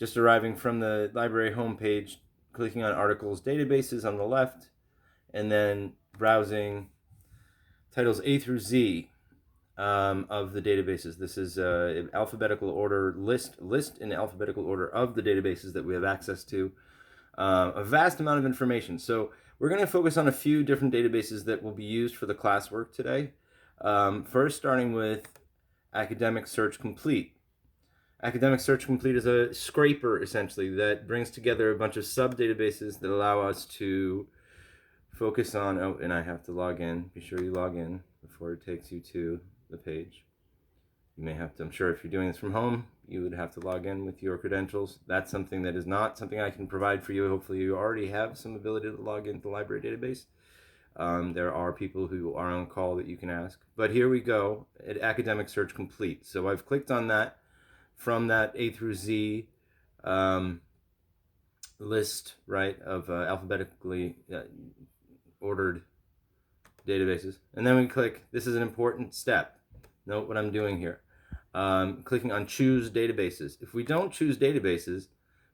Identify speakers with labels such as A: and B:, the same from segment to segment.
A: just arriving from the library homepage, clicking on articles, databases on the left, and then browsing titles A through Z of the databases. This is alphabetical order list in alphabetical order of the databases that we have access to. A vast amount of information. So we're going to focus on a few different databases that will be used for the classwork today. First, starting with Academic Search Complete. Academic Search Complete is a scraper, essentially, that brings together a bunch of sub-databases that allow us to focus on, oh, and I have to log in. Be sure you log in before it takes you to the page. You may have to, I'm sure if you're doing this from home, you would have to log in with your credentials. That's something that is not something I can provide for you. Hopefully you already have some ability to log into the library database. There are people who are on call that you can ask. But here we go at Academic Search Complete. So I've clicked on that from that A through Z list, right, of alphabetically ordered databases. And then we click, this is an important step. Note what I'm doing here. Clicking on Choose Databases. If we don't choose databases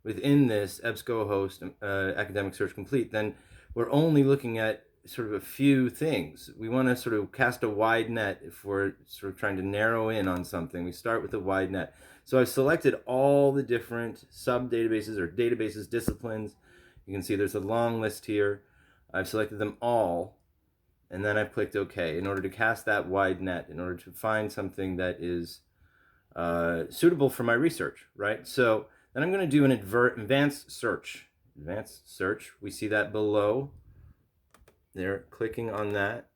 A: within this EBSCOhost Academic Search Complete, then we're only looking at sort of a few things. We want to sort of cast a wide net if we're sort of trying to narrow in on something. We start with a wide net. So I've selected all the different sub-databases or databases, disciplines. You can see there's a long list here. I've selected them all, and then I've clicked OK in order to cast that wide net, in order to find something that is suitable for my research, right? So then I'm going to do an advanced search. Advanced search, we see that below there, clicking on that.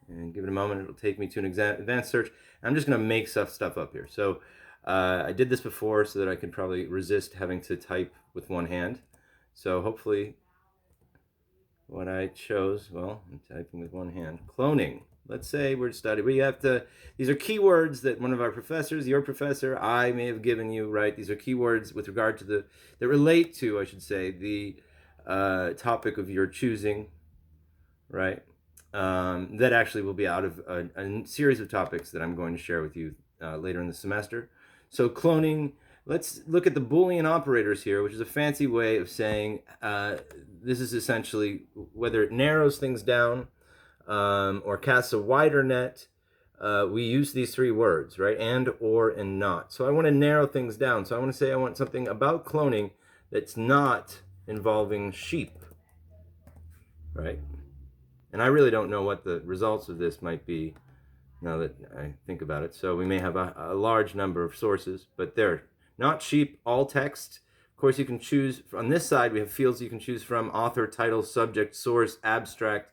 A: And give it a moment, it'll take me to an advanced search. I'm just going to make stuff up here. So I did this before so that I could probably resist having to type with one hand. So hopefully what I chose, well, I'm typing with one hand. Cloning. Let's say we're studying. We have to, these are keywords that one of our professors, your professor, I may have given you, right? These are keywords with regard to that relate to, I should say, the topic of your choosing, right? That actually will be out of a series of topics that I'm going to share with you later in the semester. So cloning, let's look at the Boolean operators here, which is a fancy way of saying this is essentially whether it narrows things down or casts a wider net. We use these three words, right? And, or, and not. So I want to narrow things down. So I want to say I want something about cloning that's not involving sheep, right? And I really don't know what the results of this might be now that I think about it. So we may have a large number of sources, but they're not sheep, all text. Of course, you can choose, on this side, we have fields you can choose from: author, title, subject, source, abstract.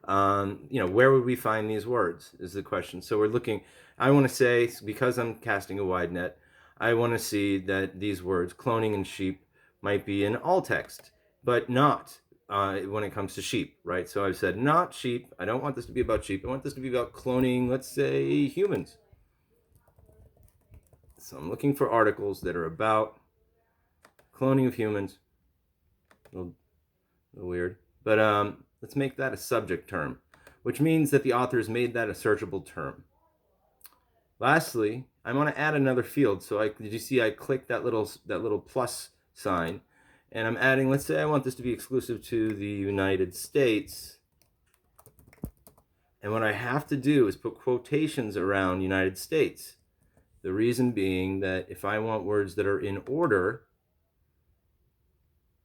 A: Where would we find these words is the question. So we're looking, I want to say, because I'm casting a wide net, I want to see that these words, cloning and sheep, might be in all text, but not when it comes to sheep, right? So I've said not sheep. I don't want this to be about sheep. I want this to be about cloning, let's say, humans. So I'm looking for articles that are about cloning of humans. A little weird. But let's make that a subject term, which means that the author has made that a searchable term. Lastly, I want to add another field. So did you see I clicked that little plus sign? And I'm adding, let's say I want this to be exclusive to the United States. And what I have to do is put quotations around United States. The reason being that if I want words that are in order,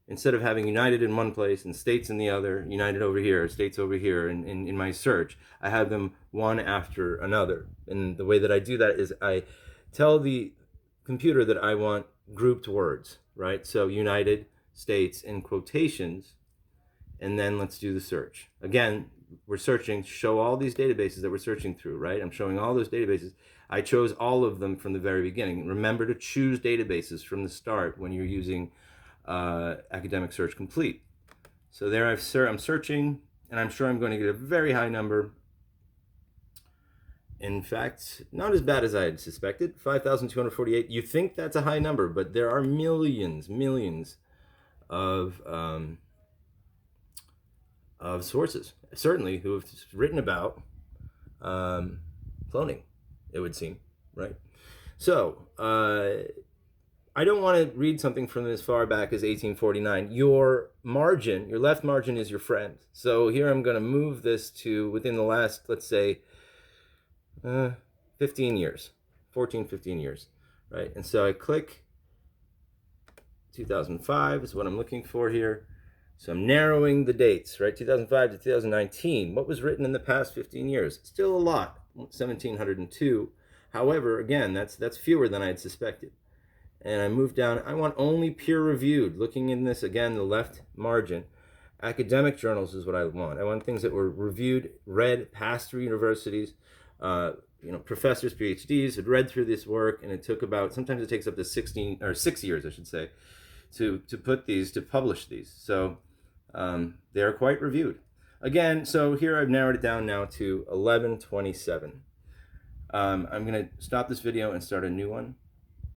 A: instead of having United in one place and States in the other, United over here, States over here in my search, I have them one after another. And the way that I do that is I tell the computer that I want grouped words, right? So United States in quotations, and then let's do the search. Again, we're searching, show all these databases that we're searching through, right? I'm showing all those databases. I chose all of them from the very beginning. Remember to choose databases from the start when you're using Academic Search Complete. So there I'm searching, and I'm sure I'm going to get a very high number. In fact, not as bad as I had suspected, 5,248. You think that's a high number, but there are millions of sources, certainly, who have written about cloning, it would seem, right? So, I don't want to read something from as far back as 1849. Your margin, your left margin is your friend. So here I'm going to move this to within the last, let's say, 15 years, 14, 15 years, right? And so I click 2005 is what I'm looking for here. So I'm narrowing the dates, right? 2005 to 2019. What was written in the past 15 years? Still a lot, 1,702. However, again, that's fewer than I had suspected. And I move down. I want only peer-reviewed. Looking in this, again, the left margin. Academic journals is what I want. I want things that were reviewed, read, passed through universities. Professors, PhDs had read through this work, and it took about, sometimes it takes up to 6 years, I should say, to publish these. So they're quite reviewed. Again, so here I've narrowed it down now to 1127. I'm going to stop this video and start a new one.